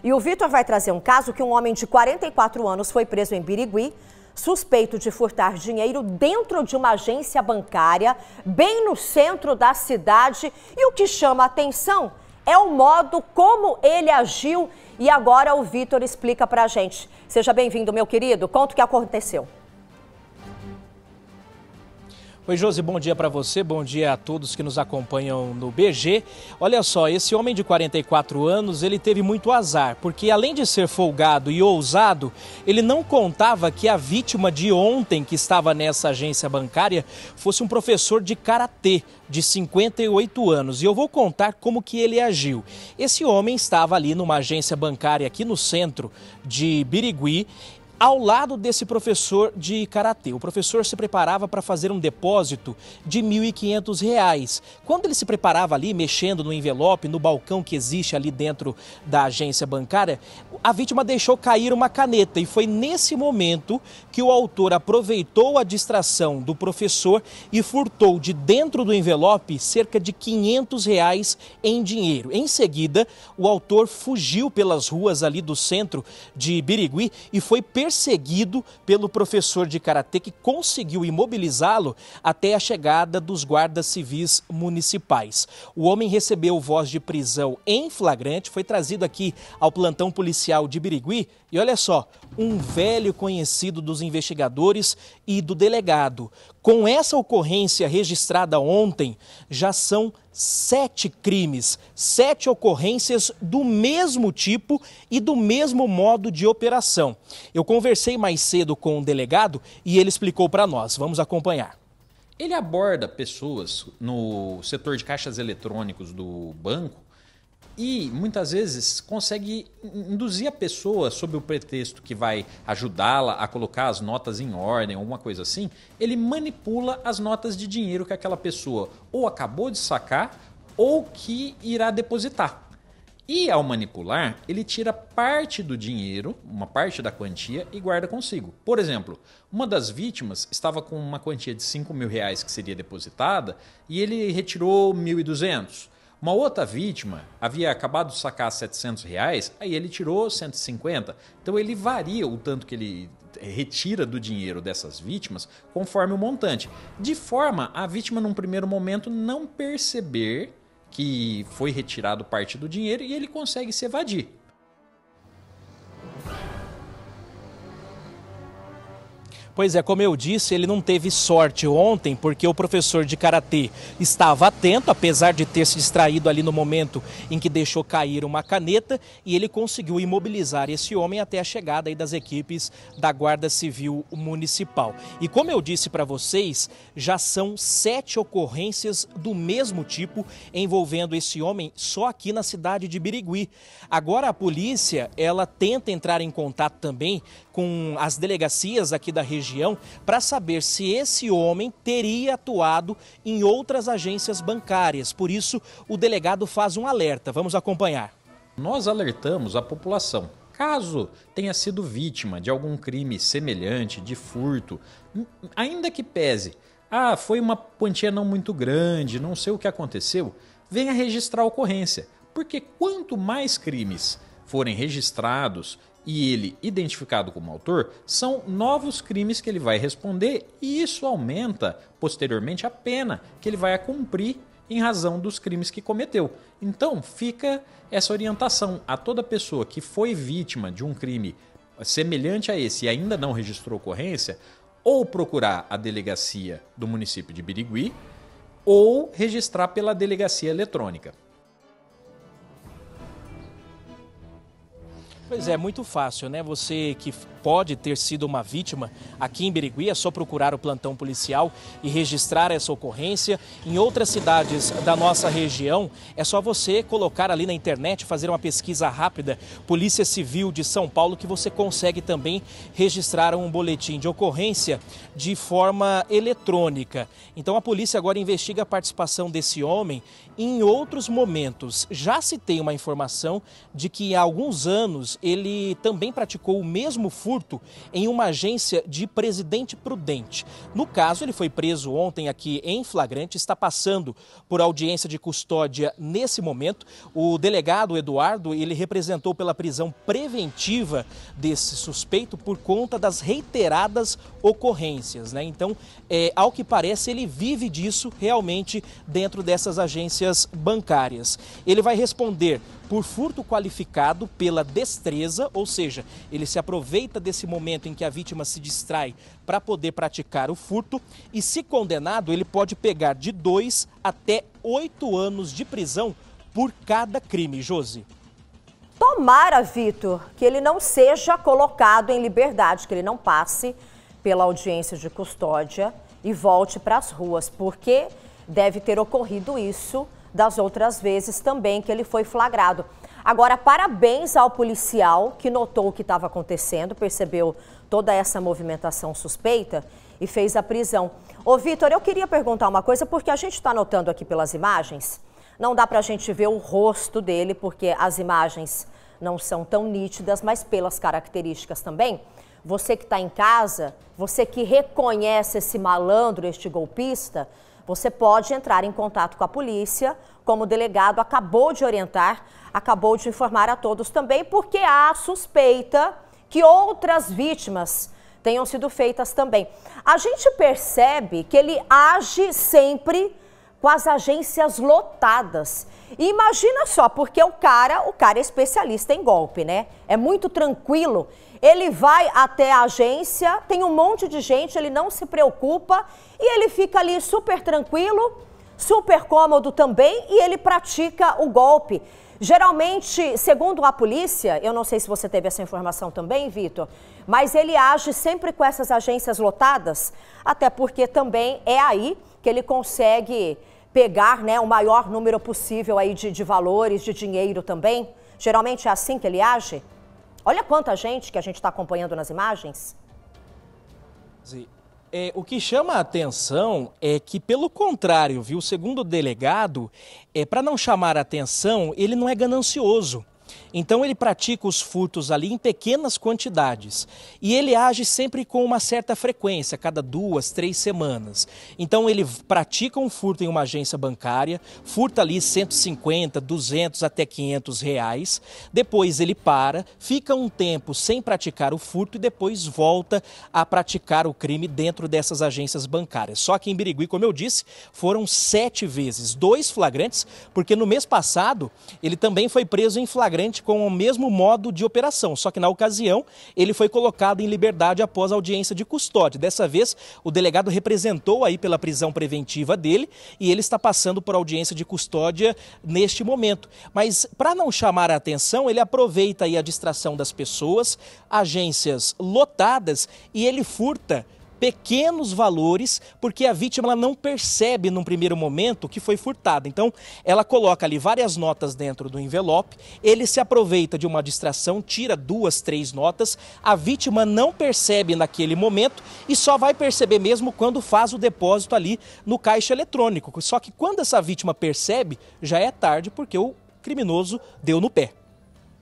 E o Vitor vai trazer um caso que um homem de 44 anos foi preso em Birigui, suspeito de furtar dinheiro dentro de uma agência bancária, bem no centro da cidade. E o que chama a atenção é o modo como ele agiu. E agora o Vitor explica pra gente. Seja bem-vindo, meu querido. Conta o que aconteceu. Oi, Josi, bom dia para você, bom dia a todos que nos acompanham no BG. Olha só, esse homem de 44 anos, ele teve muito azar, porque além de ser folgado e ousado, ele não contava que a vítima de ontem, que estava nessa agência bancária, fosse um professor de karatê de 58 anos. E eu vou contar como que ele agiu. Esse homem estava ali numa agência bancária aqui no centro de Birigui, ao lado desse professor de karatê. O professor se preparava para fazer um depósito de R$ 1.500. Quando ele se preparava ali, mexendo no envelope, no balcão que existe ali dentro da agência bancária, a vítima deixou cair uma caneta e foi nesse momento que o autor aproveitou a distração do professor e furtou de dentro do envelope cerca de R$ 500 em dinheiro. Em seguida, o autor fugiu pelas ruas ali do centro de Birigui e foi perseguido pelo professor de karatê, que conseguiu imobilizá-lo até a chegada dos guardas civis municipais. O homem recebeu voz de prisão em flagrante, foi trazido aqui ao plantão policial de Birigui e olha só, um velho conhecido dos investigadores e do delegado. Com essa ocorrência registrada ontem, já são 7 crimes, 7 ocorrências do mesmo tipo e do mesmo modo de operação. Eu conversei mais cedo com o delegado e ele explicou para nós. Vamos acompanhar. Ele aborda pessoas no setor de caixas eletrônicos do banco e muitas vezes consegue induzir a pessoa sob o pretexto que vai ajudá-la a colocar as notas em ordem, alguma coisa assim. Ele manipula as notas de dinheiro que aquela pessoa ou acabou de sacar ou que irá depositar. E ao manipular, ele tira parte do dinheiro, uma parte da quantia e guarda consigo. Por exemplo, uma das vítimas estava com uma quantia de R$ 5.000 que seria depositada e ele retirou 1.200. Uma outra vítima havia acabado de sacar R$ 700, aí ele tirou 150. Então ele varia o tanto que ele retira do dinheiro dessas vítimas conforme o montante. De forma a vítima, num primeiro momento, não perceber que foi retirado parte do dinheiro e ele consegue se evadir. Pois é, como eu disse, ele não teve sorte ontem porque o professor de karatê estava atento, apesar de ter se distraído ali no momento em que deixou cair uma caneta, e ele conseguiu imobilizar esse homem até a chegada aí das equipes da Guarda Civil Municipal. E como eu disse para vocês, já são 7 ocorrências do mesmo tipo envolvendo esse homem só aqui na cidade de Birigui. Agora a polícia, ela tenta entrar em contato também com as delegacias aqui da região para saber se esse homem teria atuado em outras agências bancárias. Por isso, o delegado faz um alerta. Vamos acompanhar. Nós alertamos a população. Caso tenha sido vítima de algum crime semelhante, de furto, ainda que pese, foi uma quantia não muito grande, não sei o que aconteceu, venha registrar a ocorrência. Porque quanto mais crimes forem registrados e ele identificado como autor, são novos crimes que ele vai responder e isso aumenta posteriormente a pena que ele vai cumprir em razão dos crimes que cometeu. Então fica essa orientação a toda pessoa que foi vítima de um crime semelhante a esse e ainda não registrou ocorrência, ou procurar a delegacia do município de Birigui ou registrar pela delegacia eletrônica. Pois é, muito fácil, né? Você que pode ter sido uma vítima aqui em Birigui, é só procurar o plantão policial e registrar essa ocorrência. Em outras cidades da nossa região, é só você colocar ali na internet, fazer uma pesquisa rápida, Polícia Civil de São Paulo, que você consegue também registrar um boletim de ocorrência de forma eletrônica. Então a polícia agora investiga a participação desse homem em outros momentos. Já se tem uma informação de que há alguns anos anos, ele também praticou o mesmo furto em uma agência de Presidente Prudente. No caso, ele foi preso ontem aqui em flagrante, está passando por audiência de custódia nesse momento. O delegado Eduardo, ele representou pela prisão preventiva desse suspeito por conta das reiteradas ocorrências, né? Então, ao que parece, ele vive disso realmente dentro dessas agências bancárias. Ele vai responder por furto qualificado pela destreza, ou seja, ele se aproveita desse momento em que a vítima se distrai para poder praticar o furto e, se condenado, ele pode pegar de 2 até 8 anos de prisão por cada crime. Josi. Tomara, Vitor, que ele não seja colocado em liberdade, que ele não passe pela audiência de custódia e volte para as ruas, porque deve ter ocorrido isso das outras vezes também que ele foi flagrado. Agora, parabéns ao policial que notou o que estava acontecendo, percebeu toda essa movimentação suspeita e fez a prisão. Ô, Vitor, eu queria perguntar uma coisa, porque a gente está notando aqui pelas imagens, não dá para a gente ver o rosto dele, porque as imagens não são tão nítidas, mas pelas características também. Você que está em casa, você que reconhece esse malandro, este golpista, você pode entrar em contato com a polícia, como o delegado acabou de orientar, acabou de informar a todos também, porque há suspeita que outras vítimas tenham sido feitas também. A gente percebe que ele age sempre com as agências lotadas. E imagina só, porque o cara é especialista em golpe, né? É muito tranquilo. Ele vai até a agência, tem um monte de gente, ele não se preocupa e ele fica ali super tranquilo, super cômodo também e ele pratica o golpe. Geralmente, segundo a polícia, eu não sei se você teve essa informação também, Vitor, mas ele age sempre com essas agências lotadas, até porque também é aí que ele consegue pegar, né, o maior número possível aí de valores, de dinheiro também. Geralmente é assim que ele age. Olha quanta gente que a gente está acompanhando nas imagens. O que chama a atenção é que, pelo contrário, viu, segundo o delegado, para não chamar a atenção, ele não é ganancioso. Então ele pratica os furtos ali em pequenas quantidades e ele age sempre com uma certa frequência, cada 2, 3 semanas. Então ele pratica um furto em uma agência bancária, furta ali 150, 200 até 500 reais, depois ele para, fica um tempo sem praticar o furto e depois volta a praticar o crime dentro dessas agências bancárias. Só que em Birigui, como eu disse, foram 7 vezes, 2 flagrantes, porque no mês passado ele também foi preso em flagrante com o mesmo modo de operação, só que na ocasião ele foi colocado em liberdade após a audiência de custódia. Dessa vez o delegado representou aí pela prisão preventiva dele e ele está passando por audiência de custódia neste momento. Mas para não chamar a atenção, ele aproveita aí a distração das pessoas, agências lotadas e ele furta pequenos valores, porque a vítima ela não percebe num primeiro momento que foi furtada. Então, ela coloca ali várias notas dentro do envelope, ele se aproveita de uma distração, tira 2, 3 notas, a vítima não percebe naquele momento e só vai perceber mesmo quando faz o depósito ali no caixa eletrônico. Só que quando essa vítima percebe, já é tarde, porque o criminoso deu no pé.